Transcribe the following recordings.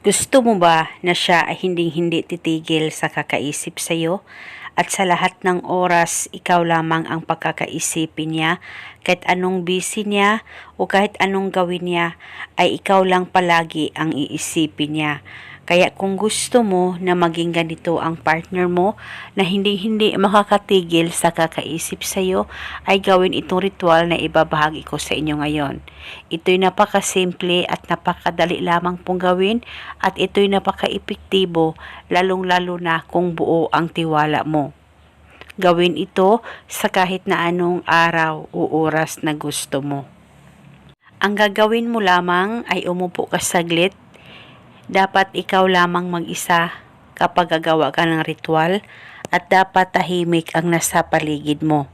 Gusto mo ba na siya ay hinding-hindi titigil sa kakaisip sa iyo at sa lahat ng oras ikaw lamang ang pagkakaisipin niya, kahit anong busy niya o kahit anong gawin niya ay ikaw lang palagi ang iisipin niya. Kaya kung gusto mo na maging ganito ang partner mo na hindi makakatigil sa kakaisip sa iyo, ay gawin itong ritual na ibabahagi ko sa inyo ngayon. Ito'y napakasimple at napakadali lamang pong gawin at ito'y napaka-epektibo lalong-lalo na kung buo ang tiwala mo. Gawin ito sa kahit na anong araw o oras na gusto mo. Ang gagawin mo lamang ay umupo ka saglit. Dapat ikaw lamang mag-isa kapag gagawa ka ng ritual at dapat tahimik ang nasa paligid mo.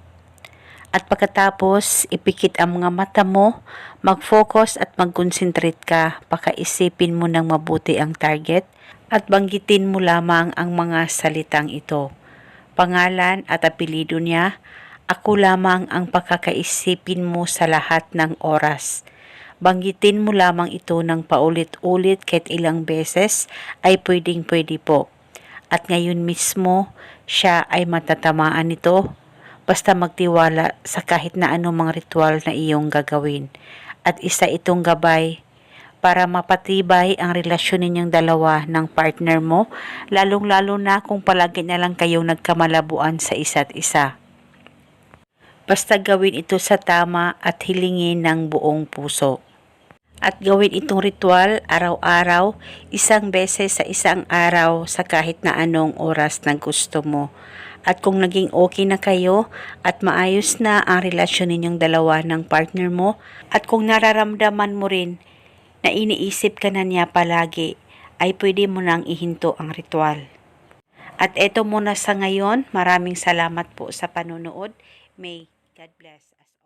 At pagkatapos, ipikit ang mga mata mo, mag-focus at mag-concentrate ka, pakaisipin mo ng mabuti ang target at banggitin mo lamang ang mga salitang ito. Pangalan at apelyido niya, ako lamang ang pakakaisipin mo sa lahat ng oras. Banggitin mo lamang ito ng paulit-ulit kahit ilang beses ay pwedeng-pwede po. At ngayon mismo, siya ay matatamaan nito. Basta magtiwala sa kahit na anong mga ritual na iyong gagawin. At isa itong gabay para mapatibay ang relasyon ninyong dalawa ng partner mo, lalong-lalo na kung palagi na lang kayong nagkamalabuan sa isa't isa. Basta gawin ito sa tama at hilingin ng buong puso. At gawin itong ritual araw-araw, isang beses sa isang araw sa kahit na anong oras na gusto mo. At kung naging okay na kayo at maayos na ang relasyon ninyong dalawa ng partner mo, at kung nararamdaman mo rin na iniisip ka na niya palagi, ay pwede mo nang ihinto ang ritual. At eto muna sa ngayon, maraming salamat po sa panonood. May God bless us.